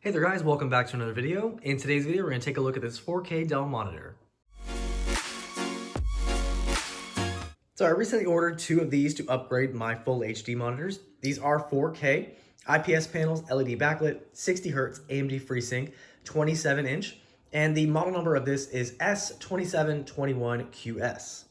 Hey there guys, welcome back to another video. In today's video, we're going to take a look at this 4K Dell monitor. So I recently ordered two of these to upgrade my full HD monitors. These are 4K, IPS panels, LED backlit, 60 Hz, AMD FreeSync, 27 inch, and the model number of this is S2721QS.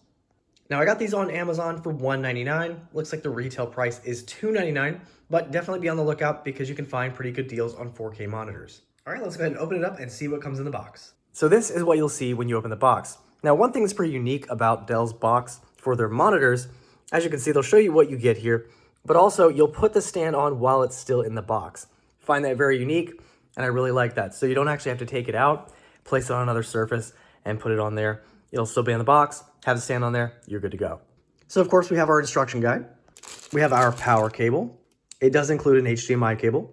Now I got these on Amazon for $199. Looks like the retail price is $299, but definitely be on the lookout because you can find pretty good deals on 4K monitors. All right, let's go ahead and open it up and see what comes in the box. So this is what you'll see when you open the box. Now, one thing that's pretty unique about Dell's box for their monitors, as you can see, they'll show you what you get here, but also you'll put the stand on while it's still in the box. Find that very unique, and I really like that. So you don't actually have to take it out, place it on another surface, and put it on there. It'll still be in the box, have the stand on there, you're good to go. So of course we have our instruction guide. We have our power cable. It does include an HDMI cable.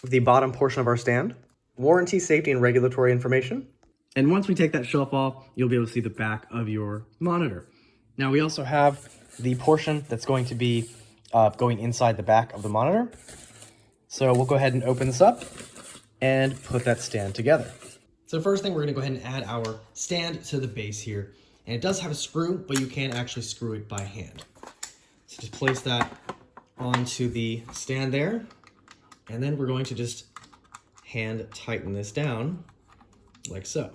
The bottom portion of our stand, warranty, safety, and regulatory information. And once we take that shelf off, you'll be able to see the back of your monitor. Now we also have the portion that's going to be going inside the back of the monitor. So we'll go ahead and open this up and put that stand together. So first thing, we're gonna go ahead and add our stand to the base here. And it does have a screw, but you can actually screw it by hand. So just place that onto the stand there. And then we're going to just hand tighten this down like so.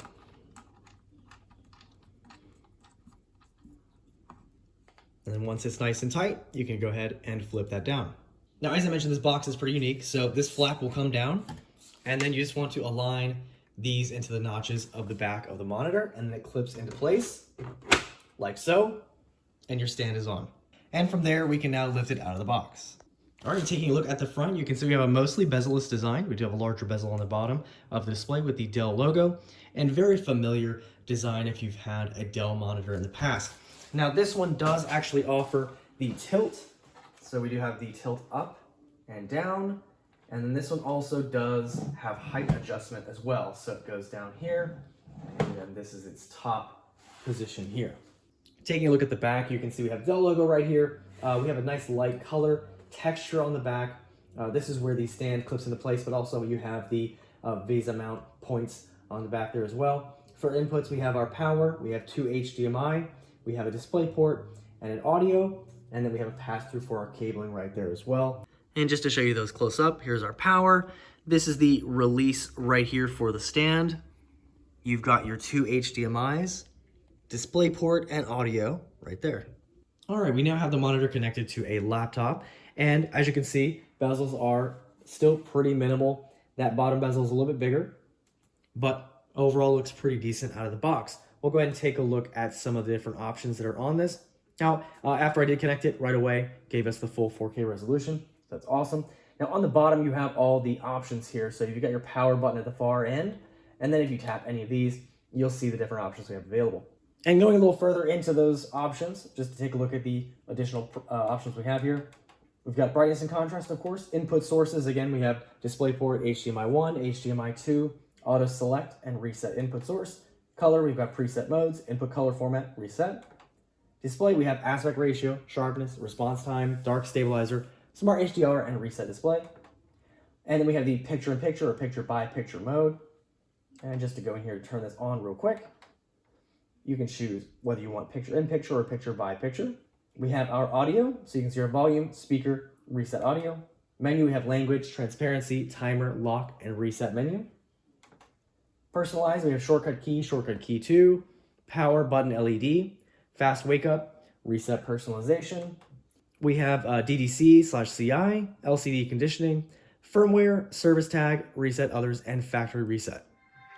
And then once it's nice and tight, you can go ahead and flip that down. Now, as I mentioned, this box is pretty unique. So this flap will come down, and then you just want to align these into the notches of the back of the monitor, and then it clips into place like so, and your stand is on. And from there, we can now lift it out of the box. All right, taking a look at the front, you can see we have a mostly bezel-less design. We do have a larger bezel on the bottom of the display with the Dell logo, and very familiar design if you've had a Dell monitor in the past. Now, this one does actually offer the tilt. So we do have the tilt up and down. And then this one also does have height adjustment as well. So it goes down here, and then this is its top position here. Taking a look at the back, you can see we have Dell logo right here. We have a nice light color texture on the back. This is where the stand clips into place, but also you have the VESA mount points on the back there as well. For inputs, we have our power, we have two HDMI, we have a DisplayPort and an audio, and then we have a pass-through for our cabling right there as well. And just to show you those close up, here's our power. This is the release right here for the stand. You've got your two HDMIs, DisplayPort, and audio right there. All right, we now have the monitor connected to a laptop. And as you can see, bezels are still pretty minimal. That bottom bezel is a little bit bigger, but overall looks pretty decent out of the box. We'll go ahead and take a look at some of the different options that are on this. Now, after I did connect it right away, gave us the full 4K resolution. That's awesome. Now on the bottom, you have all the options here. So you've got your power button at the far end. And then if you tap any of these, you'll see the different options we have available. And going a little further into those options, just to take a look at the additional options we have here. We've got brightness and contrast, of course. Input sources, again, we have DisplayPort, HDMI 1, HDMI 2, auto select, and reset input source. Color, we've got preset modes, input color format, reset. Display, we have aspect ratio, sharpness, response time, dark stabilizer, smart HDR, and reset display. And then we have the picture-in-picture or picture-by-picture mode. And just to go in here to turn this on real quick, you can choose whether you want picture-in-picture or picture-by-picture. We have our audio, so you can see our volume, speaker, reset audio. Menu, we have language, transparency, timer, lock, and reset menu. Personalize, we have shortcut key 2, power button LED, fast wake up, reset personalization. We have DDC/CI, LCD conditioning, firmware, service tag, reset others, and factory reset.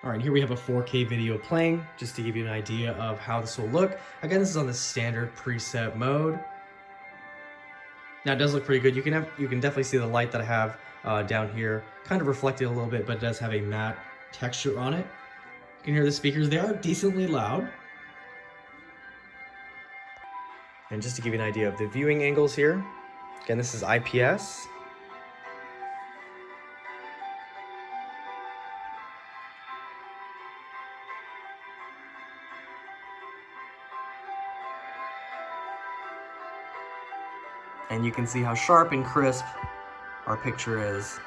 All right, here we have a 4K video playing, just to give you an idea of how this will look. Again, this is on the standard preset mode. Now it does look pretty good. You can definitely see the light that I have down here, kind of reflected a little bit, but it does have a matte texture on it. You can hear the speakers, they are decently loud. And just to give you an idea of the viewing angles here, again, this is IPS. And you can see how sharp and crisp our picture is.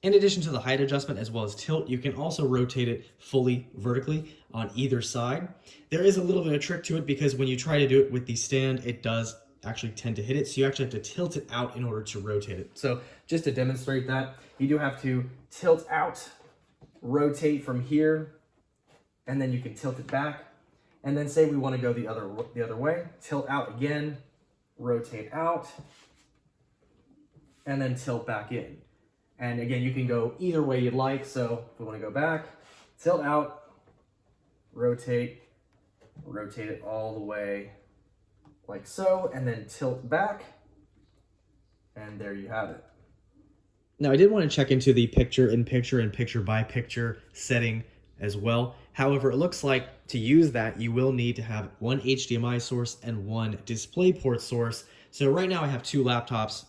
In addition to the height adjustment as well as tilt, you can also rotate it fully vertically on either side. There is a little bit of trick to it because when you try to do it with the stand, it does actually tend to hit it. So you actually have to tilt it out in order to rotate it. So just to demonstrate that, you do have to tilt out, rotate from here, and then you can tilt it back. And then say we want to go the other way, tilt out again, rotate out, and then tilt back in. And again, you can go either way you'd like. So if we want to go back, tilt out, rotate it all the way like so, and then tilt back, and there you have it. Now I did want to check into the picture-in-picture and picture-by-picture setting as well. However, it looks like to use that, you will need to have one HDMI source and one DisplayPort source. So right now I have two laptops,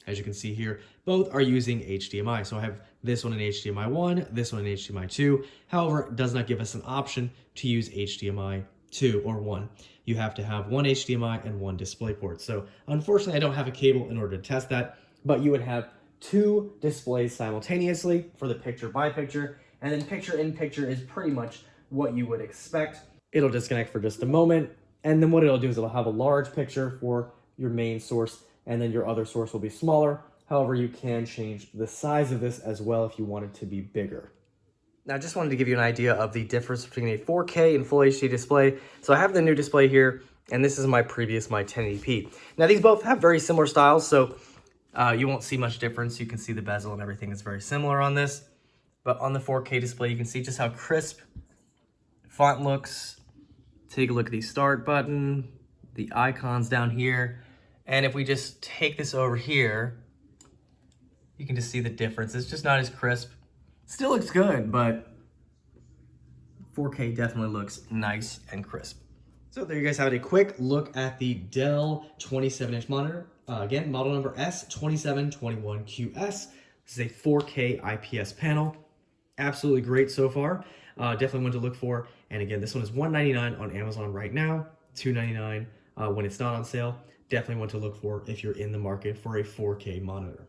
as you can see here, both are using HDMI. So I have this one in HDMI 1, this one in HDMI 2. However, it does not give us an option to use HDMI 2 or 1. You have to have one HDMI and one DisplayPort. So unfortunately, I don't have a cable in order to test that, but you would have two displays simultaneously for the picture-by-picture, and then picture-in-picture is pretty much what you would expect. It'll disconnect for just a moment, and then what it'll do is it'll have a large picture for your main source, and then your other source will be smaller. However, you can change the size of this as well if you want it to be bigger. Now, I just wanted to give you an idea of the difference between a 4K and Full HD display. So I have the new display here, and this is my 1080p. Now, these both have very similar styles, so you won't see much difference. You can see the bezel and everything is very similar on this. But on the 4K display, you can see just how crisp font looks. Take a look at the start button, the icons down here. And if we just take this over here, you can just see the difference. It's just not as crisp. Still looks good, but 4K definitely looks nice and crisp. So there you guys have it, a quick look at the Dell 27-inch monitor. Again, model number S2721QS. This is a 4K IPS panel. Absolutely great so far. Definitely one to look for. And again, this one is $199 on Amazon right now, $299 when it's not on sale. Definitely one to look for if you're in the market for a 4K monitor.